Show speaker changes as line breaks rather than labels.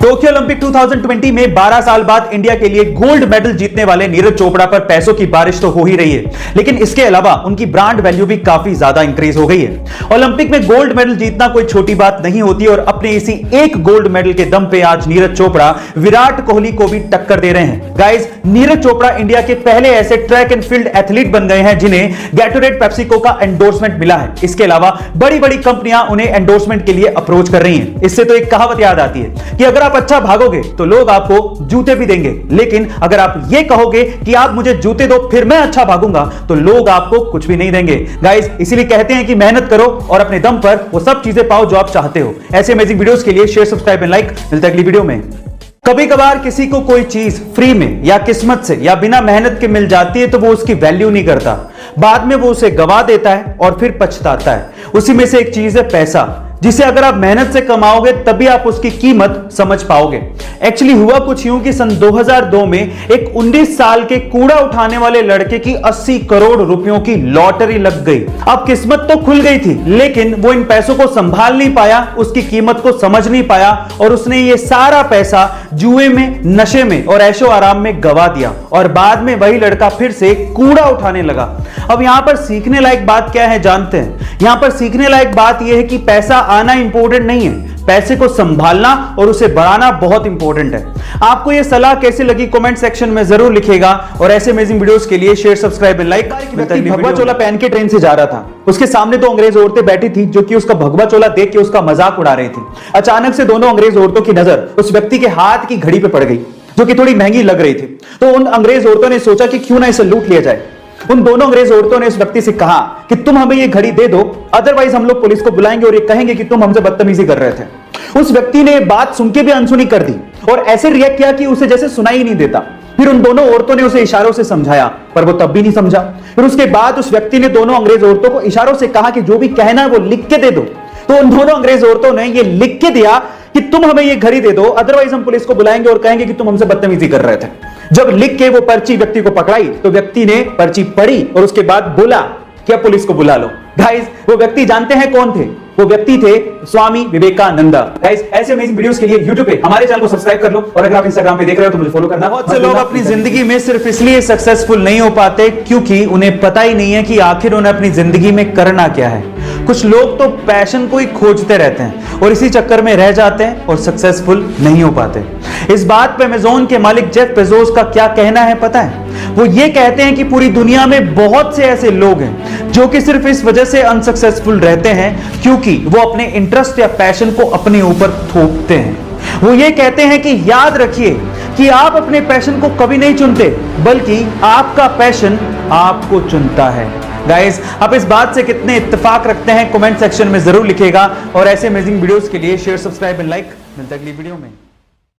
Tokyo Olympic 2020 में 12 साल बाद इंडिया के लिए गोल्ड मेडल जीतने वाले नीरज चोपड़ा पर पैसों की बारिश तो हो ही रही है, लेकिन इसके अलावा उनकी ब्रांड वैल्यू भी काफी ज्यादा इंक्रीज हो गई है। ओलंपिक में गोल्ड मेडल जीतना कोई छोटी बात नहीं होती और अपने इसी एक गोल्ड मेडल के दम पे आज नीरज चोपड़ा विराट कोहली को भी टक्कर दे रहे हैं। गाइस, नीरज चोपड़ा इंडिया के पहले ऐसे ट्रैक एंड फील्ड एथलीट बन गए हैं जिन्हें गैटोरेड पेप्सिको का एंडोर्समेंट मिला है। इसके अलावा बड़ी बड़ी कंपनियां उन्हें एंडोर्समेंट के लिए अप्रोच कर रही हैं। इससे तो एक कहावत याद आती है कि अगर आप अच्छा भागोगे तो लोग आपको जूते भी देंगे, लेकिन अगर आप ये कहोगे कि आप मुझे जूते दो फिर मैं अच्छा भागूंगा तो लोग आपको कुछ भी नहीं देंगे। गाइस, इसीलिए कहते हैं कि मेहनत करो और अपने दम पर वो सब चीजें पाओ जो आप चाहते हो। ऐसे अमेजिंग वीडियोस के लिए शेयर, सब्सक्राइब एंड लाइक। मिलते हैं अगली वीडियो में। कभी कभार किसी को कोई चीज फ्री में या किस्मत से या बिना मेहनत के मिल जाती है तो वो उसकी वैल्यू नहीं करता, बाद में वो उसे गवा देता है और फिर पछताता है। उसी में से एक चीज है पैसा, जिसे अगर आप मेहनत से कमाओगे तभी आप उसकी कीमत समझ पाओगे। एक्चुअली हुआ कुछ यूं कि सन 2002 में एक 19 साल के कूड़ा उठाने वाले लड़के की 80 करोड़ रुपयों की लॉटरी लग गई। अब किस्मत तो खुल गई थी, लेकिन वो इन पैसों को संभाल नहीं पाया, उसकी कीमत को समझ नहीं पाया और उसने ये सारा पैसा जुए में, नशे में और ऐशो आराम में गवा दिया और बाद में वही लड़का फिर से कूड़ा उठाने लगा। अब यहां पर सीखने लायक बात क्या है जानते हैं? यहां पर सीखने लायक बात यह है कि पैसा आना इंपॉर्टेंट नहीं है, पैसे को संभालना और उसे बढ़ाना बहुत इंपॉर्टेंट है। आपको यह सलाह कैसी लगी कमेंट सेक्शन में जरूर लिखिएगा और ऐसे अमेजिंग वीडियोस के लिए शेयर, सब्सक्राइब एंड लाइक। भगवा चोला पहन के ट्रेन से जा रहा था, उसके सामने दो अंग्रेज औरतें बैठी थी जो कि उसका भगवा चोला देख के उसका मजाक उड़ा रही थी। अचानक से दोनों अंग्रेज औरतों की नजर उस व्यक्ति के हाथ की घड़ी पे पड़ गई जो कि थोड़ी महंगी लग रही थी। तो उन अंग्रेज औरतों ने सोचा कि क्यों ना इसे लूट लिया जाए। उन दोनों अंग्रेज औरतों ने उस व्यक्ति से कहा कि तुम हमें ये घड़ी दे दो, अदरवाइज हम लोग पुलिस को बुलाएंगे और ये कहेंगे कि तुम हमसे बदतमीजी कर रहे थे। उस व्यक्ति ने बात सुन के भी अनसुनी कर दी और ऐसे रिएक्ट किया कि उसे जैसे सुनाई ही नहीं देता। फिर उन दोनों औरतों ने उसे इशारों से समझाया पर वो तब भी नहीं समझा। फिर उसके बाद उस व्यक्ति ने दोनों अंग्रेज औरतों को इशारों से कहा कि जो भी कहना है वो लिख के दे दो। तो उन दोनों अंग्रेज औरतों ने ये लिख के दिया कि तुम हमें ये घड़ी दे दो, अदरवाइज हम पुलिस को बुलाएंगे और कहेंगे कि तुम हमसे बदतमीजी कर रहे थे। जब लिख के वो पर्ची व्यक्ति को पकड़ाई तो व्यक्ति ने पर्ची पढ़ी और उसके बाद बोला कि अब पुलिस को बुला लो। गाइस, वो व्यक्ति जानते हैं कौन थे? वो व्यक्ति थे स्वामी विवेकानंद। गाइस, ऐसे अमेजिंग वीडियोस के लिए YouTube पे हमारे चैनल को सब्सक्राइब कर लो और अगर आप Instagram पे देख रहे हो तो मुझे फॉलो करना। बहुत से लोग अपनी जिंदगी में सिर्फ इसलिए सक्सेसफुल नहीं हो पाते क्योंकि उन्हें पता ही नहीं है कि आखिर उन्हें अपनी जिंदगी में करना क्या है। कुछ लोग तो पैशन को ही खोजते रहते हैं और इसी चक्कर में रह जाते हैं और सक्सेसफुल नहीं हो पाते। इस बात पे अमेज़न के मालिक जेफ बेजोस का क्या कहना है पता है? वो ये कहते हैं कि पूरी दुनिया में बहुत से ऐसे लोग हैं जो कि सिर्फ इस वजह से अनसक्सेसफुल रहते हैं क्योंकि वो अपने इंटरेस्ट या पैशन को अपने ऊपर थोपते हैं। वो ये कहते हैं कि याद रखिए कि आप अपने पैशन को कभी नहीं चुनते, बल्कि आपका पैशन आपको चुनता है। गाइस, आप इस बात से कितने इत्तेफाक रखते हैं कमेंट सेक्शन में जरूर लिखिएगा और ऐसे अमेजिंग वीडियोस के लिए शेयर, सब्सक्राइब एंड लाइक। मिलते हैं अगली वीडियो में।